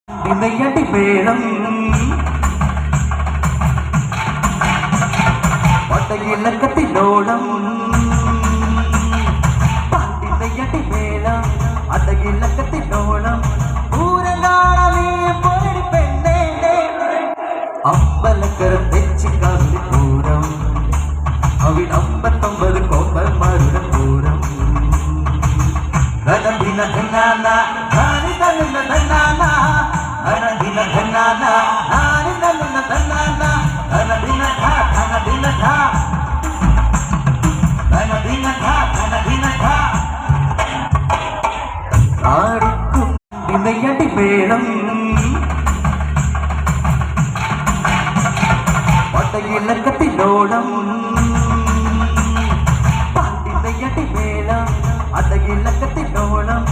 ഇന്നയടി മേളം പടയിലക്കത്തിലോളം ഇന്നയടി മേളം അടയിലക്കത്തിലോളം പൂരനാളെ പൊരടി പെണ്ണേ അമ്പലക്കര തെച്ചിക്കാവിൽ പൂരം അവിടെ 59 കോമ്പന്മാരുടെ പൂരം ധനദിന ധനാന ധാനി ധന ധനാന ധനദിന ധനാന ധാനി ധന ധനാന ധനദിന ധ ധനദിന ധ ധനദിന ധ ധനദിന ധ ആടിക്കും ഇന്നയടി മേളം പടയിലക്കത്തിലോളം ഇന്നയടി മേളം അടയിലക്കത്തിലോളം